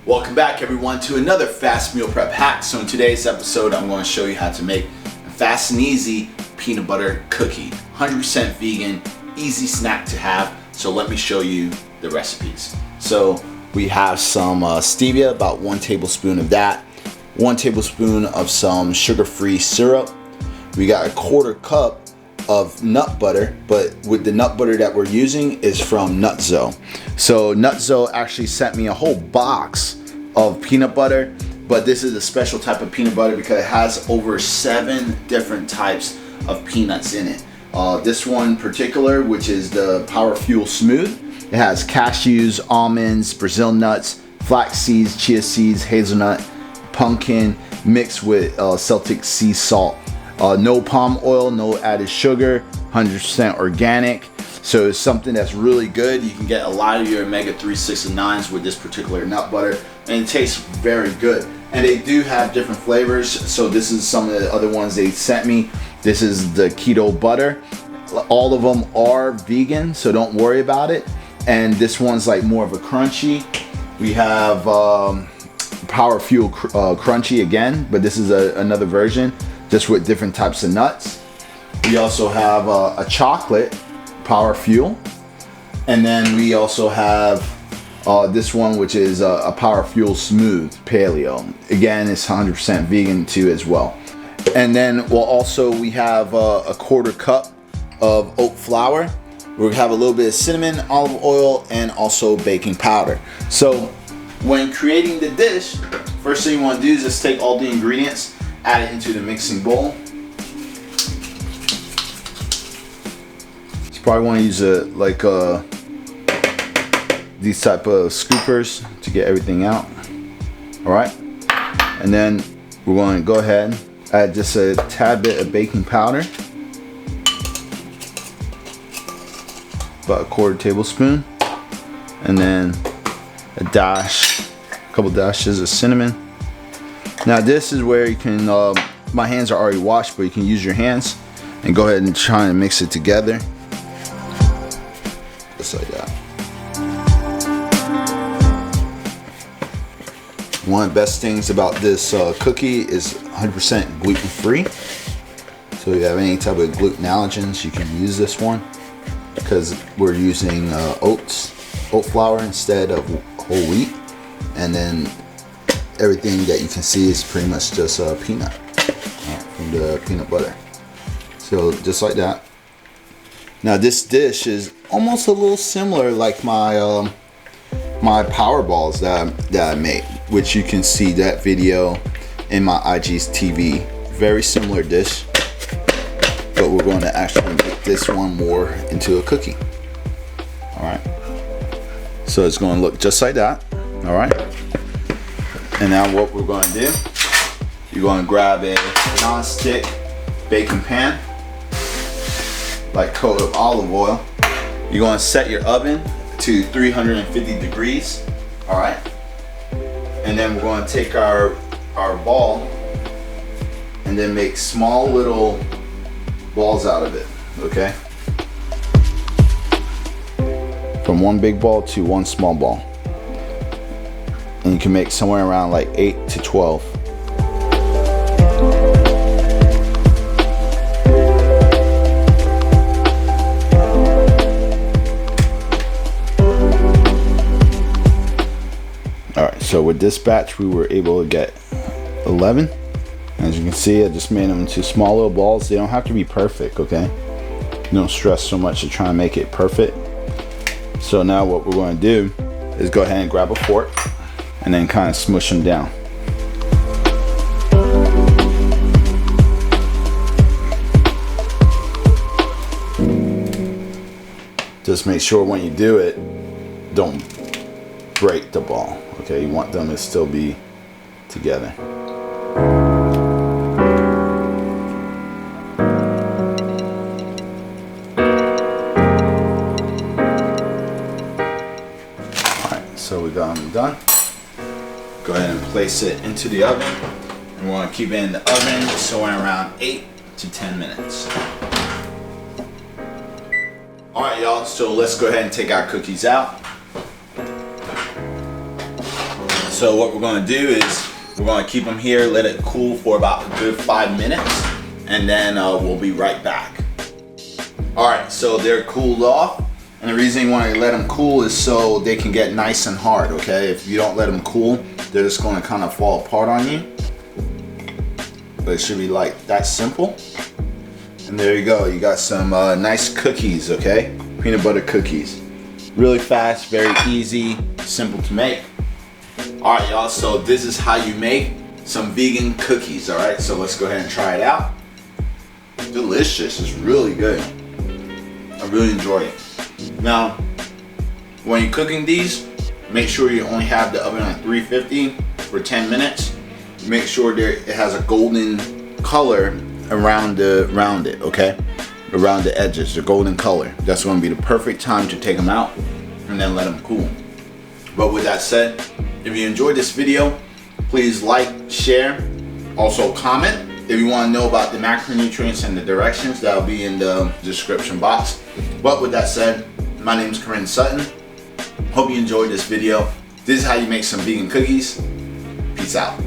Welcome back everyone to another fast meal prep hack. So in today's episode I'm going to show you how to make a fast and easy peanut butter cookie. 100% vegan, easy snack to have. So let me show you the recipes. So we have some stevia, about 1 tablespoon of that, 1 tablespoon of some sugar-free syrup. We got a 1/4 cup of nut butter, but with the nut butter that we're using is from Nutzo. So Nutzo actually sent me a whole box of peanut butter, but this is a special type of peanut butter because it has over 7 different types of peanuts in it. This one in particular, which is the Power Fuel Smooth, it has cashews, almonds, Brazil nuts, flax seeds, chia seeds, hazelnut, pumpkin, mixed with Celtic sea salt. No palm oil, no added sugar, 100% organic. So it's something that's really good. You can get a lot of your omega-3, 6, and 9s with this particular nut butter, and it tastes very good. And they do have different flavors. So this is some of the other ones they sent me. This is the keto butter. All of them are vegan, so don't worry about it. And this one's like more of a crunchy. We have Power Fuel Crunchy again, but this is another version, just with different types of nuts. We also have a chocolate Power Fuel, and then we also have this one, which is a Power Fuel Smooth Paleo. Again, it's 100% vegan too as well. And then we have a 1/4 cup of oat flour. We have a little bit of cinnamon, olive oil, and also baking powder. So when creating the dish, first thing you want to do is just take all the ingredients, add it into the mixing bowl. You probably want to use these type of scoopers to get everything out. All right, and then we're going to go ahead and add just a tad bit of baking powder, about a 1/4 tablespoon, and then a couple dashes of cinnamon. Now this is where you can, my hands are already washed, but you can use your hands and go ahead and try and mix it together. Just like that. One of the best things about this cookie is 100% gluten-free. So if you have any type of gluten allergens, you can use this one because we're using oat flour instead of whole wheat. And then everything that you can see is pretty much just peanut from the peanut butter. So just like that. Now this dish is almost a little similar like my my power balls that I made, which you can see that video in my IGTV. Very similar dish, but we're going to actually make this one more into a cookie. All right. So it's going to look just like that. All right. And now what we're going to do, you're going to grab a non-stick baking pan, like coat of olive oil. You're going to set your oven to 350 degrees. All right. And then we're going to take our ball and then make small little balls out of it. Okay. From one big ball to one small ball. And you can make somewhere around like 8 to 12. Alright, so with this batch we were able to get 11. As you can see, I just made them into small little balls. They don't have to be perfect, okay? Don't stress so much to try and make it perfect. So now what we're going to do is go ahead and grab a fork and then kind of smush them down. Just make sure when you do it, don't break the ball. Okay, you want them to still be together. Alright, so we got them done. Go ahead and place it into the oven, and we're going to keep it in the oven somewhere around 8 to 10 minutes. Alright y'all, so let's go ahead and take our cookies out. So what we're going to do is we're going to keep them here, let it cool for about a good 5 minutes, and then we'll be right back. Alright, so they're cooled off, and the reason you want to let them cool is so they can get nice and hard, okay? If you don't let them cool, they're just going to kind of fall apart on you. But it should be like that simple. And there you go, you got some nice cookies, okay? Peanut butter cookies. Really fast, very easy, simple to make. Alright y'all, so this is how you make some vegan cookies, alright? So let's go ahead and try it out. Delicious, it's really good. I really enjoy it. Now, when you're cooking these, make sure you only have the oven on 350 for 10 minutes. Make sure it has a golden color around it, okay? Around the edges, the golden color. That's going to be the perfect time to take them out and then let them cool. But with that said, if you enjoyed this video, please like, share, also comment. If you want to know about the macronutrients and the directions, that'll be in the description box. But with that said, my name is Corinne Sutton. Hope you enjoyed this video. This is how you make some vegan cookies. Peace out.